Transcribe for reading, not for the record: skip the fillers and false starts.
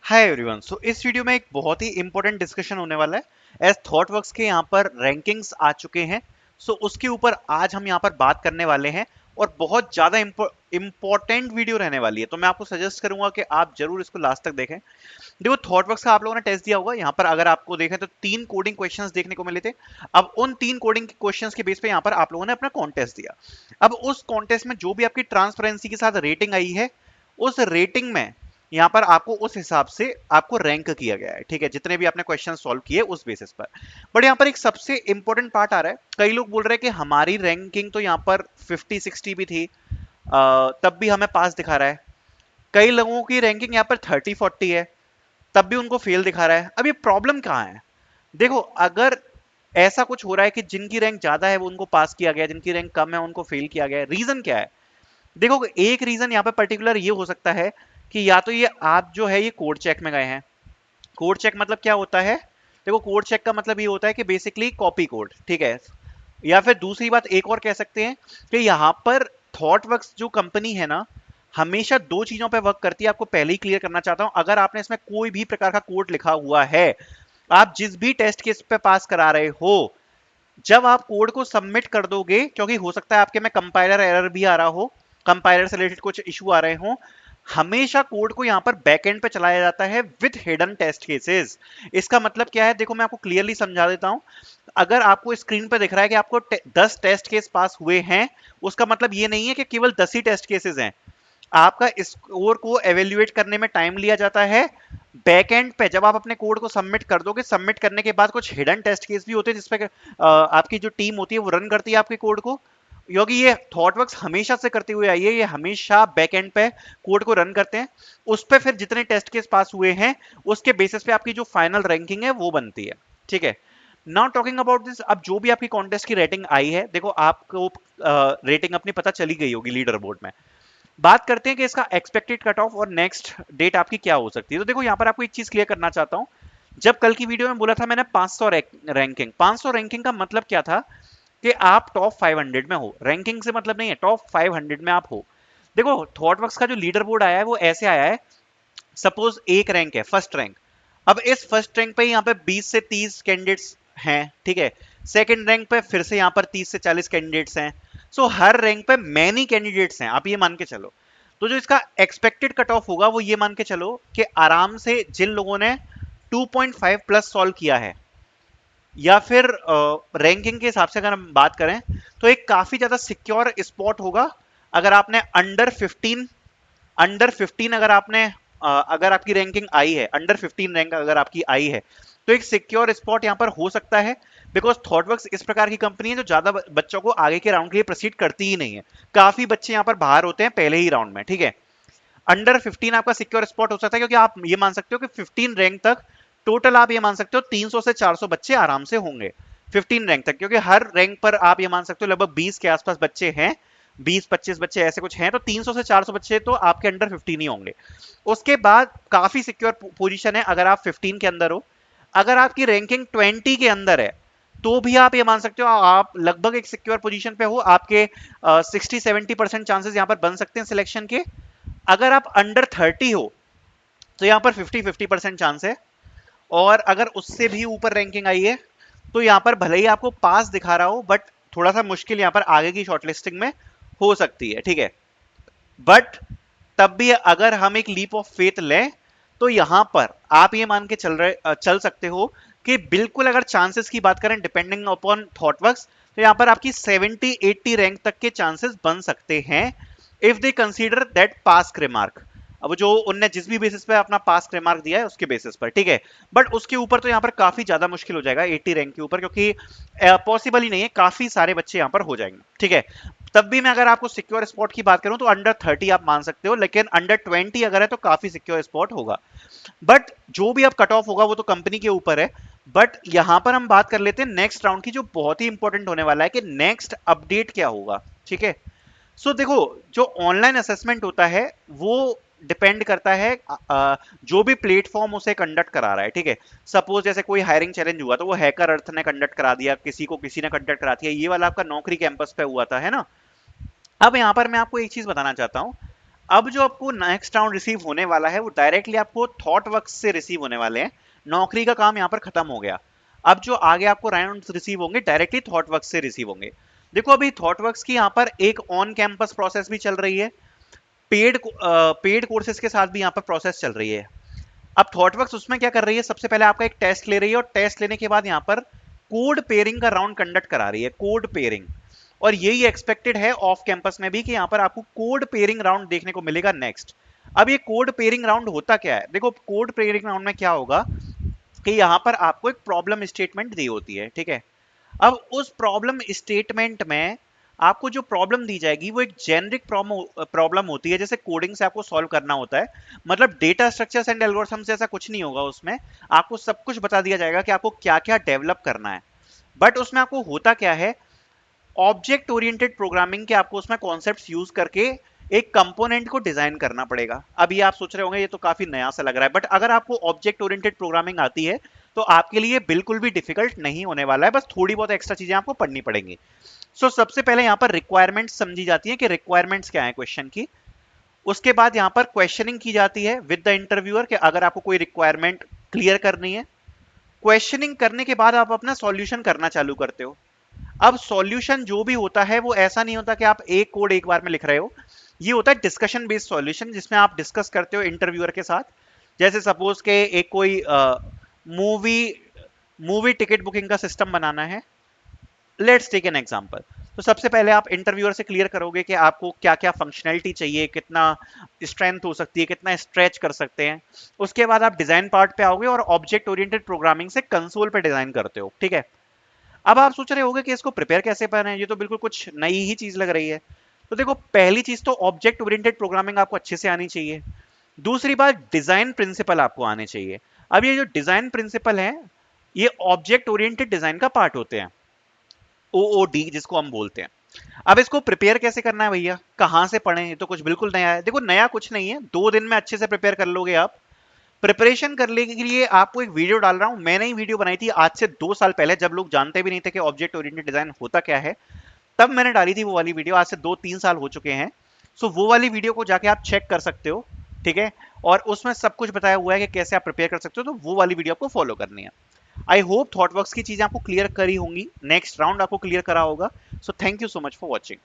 Hi everyone. सो इस video में एक बहुत ही इंपॉर्टेंट डिस्कशन होने वाला है। एज थॉटवर्क्स के यहाँ पर रैंकिंग्स आ चुके हैं। सो उसके ऊपर आज हम यहाँ पर बात करने वाले हैं और बहुत ज्यादा इंपॉर्टेंट वीडियो रहने वाली है। तो मैं आपको सजेस्ट करूंगा कि आप जरूर इसको लास्ट तक देखें। देखो, थॉटवर्क्स का आप लोगों ने टेस्ट दिया होगा। यहाँ पर अगर आपको देखें तो 3 कोडिंग क्वेश्चंस देखने को मिले थे। अब उन 3 कोडिंग क्वेश्चंस के बेस पे यहाँ पर आप लोगों ने अपना कॉन्टेस्ट दिया। अब उस कॉन्टेस्ट में जो भी आपकी ट्रांसपेरेंसी के साथ रेटिंग आई है, उस रेटिंग में यहाँ पर आपको उस हिसाब से आपको रैंक किया गया है। ठीक है, जितने भी आपने क्वेश्चन सॉल्व किए उस बेसिस पर। बट यहाँ पर एक सबसे इंपॉर्टेंट पार्ट आ रहा है। कई लोग बोल रहे हैं कि हमारी रैंकिंग तो यहाँ पर 50-60 भी थी, तब भी हमें पास दिखा रहा है। कई लोगों की रैंकिंग यहाँ पर 30-40 है, तब भी उनको फेल दिखा रहा है। अब ये प्रॉब्लम कहाँ है? देखो, अगर ऐसा कुछ हो रहा है कि जिनकी रैंक ज्यादा है वो उनको पास किया गया, जिनकी रैंक कम है उनको फेल किया गया, रीजन क्या है? देखो, एक रीजन यहाँ पे पर्टिकुलर ये हो सकता है कि या तो ये आप जो है ये कोड चेक में गए हैं। कोड चेक मतलब क्या होता है? देखो, कोड चेक का मतलब ये होता है कि बेसिकली कॉपी कोड, ठीक है। या फिर दूसरी बात एक और कह सकते हैं कि यहाँ पर थॉटवर्क्स जो कंपनी है ना, हमेशा दो चीजों पे वर्क करती है। आपको पहले ही क्लियर करना चाहता हूं, अगर आपने इसमें कोई भी प्रकार का कोड लिखा हुआ है, आप जिस भी टेस्ट केस पे पास करा रहे हो, जब आप कोड को सबमिट कर दोगे, क्योंकि हो सकता है आपके में कंपाइलर एरर भी आ रहा हो, कंपाइलर से रिलेटेड कुछ इशू आ रहे हो, हमेशा कोड को यहां पर बैकएंड पे चलाया जाता है विद हिडन टेस्ट केसेस। इसका मतलब क्या है? देखो, मैं आपको क्लियरली समझा देता हूं। अगर आपको स्क्रीन पर दिख रहा है कि आपको 10 टेस्ट केस पास हुए हैं, उसका मतलब ये नहीं है कि केवल 10 ही टेस्ट केसेस हैं। आपका स्कोर को एवेल्युएट करने में टाइम लिया जाता है। बैकएंड पे जब आप अपने कोड को सबमिट कर दोगे, सबमिट करने के बाद कुछ हिडन टेस्ट केस भी होते हैं जिसपे आपकी जो टीम होती है वो रन करती है आपके कोड को। क्योंकि ये थॉटवर्क्स हमेशा से करते हुए आई है, ये हमेशा बैकएंड पे कोड को रन करते हैं। उस पे फिर जितने टेस्ट केस पास हुए हैं, उसके बेसिस पे आपकी जो फाइनल रैंकिंग है वो बनती है। ठीक है, नाउ टॉकिंग अबाउट दिस। अब जो भी आपकी कॉन्टेस्ट की रेटिंग आई है, देखो आपको रेटिंग अपनी पता चली गई होगी लीडर बोर्ड में। बात करते हैं कि इसका एक्सपेक्टेड कट ऑफ और नेक्स्ट डेट आपकी क्या हो सकती है। तो देखो, यहां पर आपको एक चीज क्लियर करना चाहता हूं। जब कल की वीडियो में बोला था मैंने 500 रैंकिंग, 500 रैंकिंग का मतलब क्या था? कि आप टॉप 500 में हो। रैंकिंग से मतलब नहीं है, टॉप 500 में आप हो। देखो, थॉटवर्क्स का जो लीडर बोर्ड आया है वो ऐसे आया है। सपोज एक रैंक है, फर्स्ट रैंक। अब इस फर्स्ट रैंक पे यहाँ पे 20 से 30 कैंडिडेट्स हैं, ठीक है। सेकंड रैंक पे फिर से यहाँ पर 30 से 40 कैंडिडेट्स हैं। सो हर रैंक पे मैनी कैंडिडेट्स हैं, आप ये मान के चलो। तो जो इसका एक्सपेक्टेड कट ऑफ होगा वो ये मान के चलो कि आराम से जिन लोगों ने 2.5 प्लस सॉल्व किया है, या फिर रैंकिंग के हिसाब से अगर हम बात करें, तो एक काफी ज्यादा सिक्योर स्पॉट होगा। अगर आपने अंडर 15 अगर आपने अगर आपकी रैंकिंग आई है, अंडर 15 रैंक अगर आपकी आई है, तो एक सिक्योर स्पॉट यहां पर हो सकता है। बिकॉज थॉटवर्क्स इस प्रकार की कंपनी है जो ज्यादा बच्चों को आगे के राउंड के लिए प्रोसीड करती ही नहीं है। काफी बच्चे यहां पर बाहर होते हैं पहले ही राउंड में, ठीक है। अंडर 15 आपका सिक्योर स्पॉट हो सकता है, क्योंकि आप ये मान सकते हो कि 15 रैंक तक टोटल आप ये मान सकते हो 300 से 400 बच्चे आराम से होंगे 15 रैंक तक। क्योंकि हर रैंक पर आप ये मान सकते हो लगभग 20 के आसपास बच्चे हैं, 20-25 बच्चे ऐसे कुछ हैं। तो 300 से 400 बच्चे तो आपके अंडर 15 ही होंगे। उसके बाद काफी सिक्योर पोजीशन है अगर आप 15 के अंदर हो। अगर आपकी रैंकिंग 20 के अंदर है, तो भी आप ये मान सकते हो आप लगभग एक सिक्योर पोजीशन पे हो। आपके 60-70% चांसेस यहां पर बन सकते हैं सिलेक्शन के। अगर आप अंडर 30 हो, तो यहां पर 50-50% चांस है। और अगर उससे भी ऊपर रैंकिंग आई है, तो यहां पर भले ही आपको पास दिखा रहा हो, बट थोड़ा सा मुश्किल यहां पर आगे की शॉर्टलिस्टिंग में हो सकती है, ठीक है। बट तब भी अगर हम एक लीप ऑफ फेथ लें, तो यहां पर आप ये मान के चल सकते हो कि बिल्कुल अगर चांसेस की बात करें डिपेंडिंग अपॉन थॉटवर्क्स, तो यहां पर आपकी 70-80 रैंक तक के चांसेस बन सकते हैं if they consider that pass remark. अब जो उनने जिस भी बेसिस पे अपना पास रिमार्क दिया है उसके बेसिस पर, ठीक है। बट उसके ऊपर तो यहां पर काफी ज्यादा मुश्किल हो जाएगा 80 रैंक के ऊपर, क्योंकि पॉसिबल ही नहीं है, काफी सारे बच्चे यहां पर हो जाएंगे, ठीक है। तब भी मैं अगर आपको सिक्योर स्पॉट की बात करूं तो अंडर 30 आप मान सकते हो, लेकिन अंडर 20 अगर है तो काफी सिक्योर स्पॉट होगा। बट जो भी अब कट ऑफ होगा वो तो कंपनी के ऊपर है। बट यहां पर हम बात कर लेते हैं नेक्स्ट राउंड की, जो बहुत ही इंपॉर्टेंट होने वाला है कि नेक्स्ट अपडेट क्या होगा, ठीक है। सो देखो, जो ऑनलाइन असेसमेंट होता है वो डिपेंड करता है जो भी प्लेटफॉर्म उसे कंडक्ट करा रहा है, ठीक है। सपोज जैसे कोई हायरिंग चैलेंज हुआ तो वो हैकर अर्थ ने कंडक्ट करा दिया, किसी को किसी ने कंडक्ट करा दिया, ये वाला आपका नौकरी कैंपस पे हुआ था, है ना। अब यहां पर मैं आपको एक चीज बताना चाहता हूं। अब जो आपको नेक्स्ट राउंड रिसीव होने वाला है वो डायरेक्टली आपको थॉटवर्क्स से रिसीव होने वाले हैं। नौकरी का काम यहाँ पर खत्म हो गया। अब जो आगे आपको राउंड रिसीव होंगे डायरेक्टली थॉटवर्क्स से रिसीव होंगे। देखो अभी थॉटवर्क्स की यहाँ पर एक ऑन कैंपस प्रोसेस भी चल रही है, पेड कोर्सेज के साथ भी यहाँ पर प्रोसेस चल रही है। अब थॉटवर्क्स उसमें क्या कर रही है, सबसे पहले आपका एक टेस्ट ले रही है और टेस्ट लेने के बाद यहाँ पर कोड पेयरिंग का राउंड कंडक्ट करा रही है, कोड पेयरिंग। और यही एक्सपेक्टेड है ऑफ कैंपस में भी कि यहाँ पर आपको कोड पेयरिंग राउंड देखने को मिलेगा नेक्स्ट। अब ये कोड पेयरिंग राउंड होता क्या है, देखो कोड पेयरिंग राउंड में क्या होगा कि यहाँ पर आपको एक प्रॉब्लम स्टेटमेंट दी होती है, ठीक है। अब उस प्रॉब्लम स्टेटमेंट में आपको जो प्रॉब्लम दी जाएगी वो एक जेनरिक प्रॉब्लम होती है, जैसे कोडिंग से आपको सॉल्व करना होता है। मतलब डेटा स्ट्रक्चर्स एंड एल्गोरिथम्स जैसा कुछ नहीं होगा उसमें, आपको सब कुछ बता दिया जाएगा कि आपको क्या क्या डेवलप करना है। बट उसमें आपको होता क्या है, ऑब्जेक्ट ओरिएंटेड प्रोग्रामिंग के आपको उसमें कॉन्सेप्ट्स यूज करके एक कंपोनेंट को डिजाइन करना पड़ेगा। अब ये आप सोच रहे होंगे ये तो काफी नया सा लग रहा है, बट अगर आपको ऑब्जेक्ट ओरिएंटेड प्रोग्रामिंग आती है तो आपके लिए बिल्कुल भी डिफिकल्ट नहीं होने वाला है, बस थोड़ी बहुत एक्स्ट्रा चीजें आपको पढ़नी पड़ेंगी। सबसे पहले यहाँ पर रिक्वायरमेंट्स समझी जाती है कि रिक्वायरमेंट्स क्या है क्वेश्चन की। उसके बाद यहाँ पर क्वेश्चनिंग की जाती है विद द इंटरव्यूअर कि अगर आपको कोई रिक्वायरमेंट क्लियर करनी है। क्वेश्चनिंग करने के बाद आप अपना सॉल्यूशन करना चालू करते हो। अब सॉल्यूशन जो भी होता है वो ऐसा नहीं होता कि आप एक कोड एक बार में लिख रहे हो, ये होता है डिस्कशन बेस्ड सॉल्यूशन, जिसमें आप डिस्कस करते हो इंटरव्यूअर के साथ। जैसे सपोज के एक कोई मूवी मूवी टिकट बुकिंग का सिस्टम बनाना है, लेट्स टेक एन एग्जांपल। तो सबसे पहले आप इंटरव्यूअर से क्लियर करोगे कि आपको क्या क्या फंक्शनैलिटी चाहिए, कितना स्ट्रेंथ हो सकती है, कितना स्ट्रेच कर सकते हैं। उसके बाद आप डिजाइन पार्ट पे आओगे और ऑब्जेक्ट ओरिएंटेड प्रोग्रामिंग से कंसोल पे डिजाइन करते हो, ठीक है। अब आप सोच रहे होगे कि इसको प्रिपेयर कैसे करना है, ये तो बिल्कुल कुछ नई ही चीज लग रही है। तो देखो पहली चीज तो ऑब्जेक्ट ओरिएंटेड प्रोग्रामिंग आपको अच्छे से आनी चाहिए। दूसरी बात डिजाइन प्रिंसिपल आपको आने चाहिए। अब ये जो डिजाइन प्रिंसिपल है ये ऑब्जेक्ट ओरिएंटेड डिजाइन का पार्ट होते हैं, ओओडी जिसको हम बोलते हैं। अब इसको प्रिपेयर कैसे करना है भैया, कहां से पढ़ें, ये तो कुछ बिल्कुल नया है। देखो नया कुछ नहीं है, 2 दिन में अच्छे से प्रिपेयर कर लोगे आप। प्रिपरेशन करने के लिए आपको एक वीडियो डाल रहा हूं, मैंने ही वीडियो बनाई थी आज से 2 साल पहले, जब लोग जानते भी नहीं थे कि ऑब्जेक्ट ओरिएंटेड डिजाइन होता क्या है। तब मैंने डाली थी वो वाली वीडियो, आज से 2-3 साल हो चुके हैं। वो वाली वीडियो को जाके आप चेक कर सकते हो, ठीक है। और उसमें सब कुछ बताया हुआ है कि कैसे आप प्रिपेयर कर सकते हो, तो वो वाली वीडियो आपको फॉलो करनी है। आई होप थॉटवर्क्स की चीजें आपको क्लियर करी होंगी, नेक्स्ट राउंड आपको क्लियर करा होगा। So thank you so much for watching.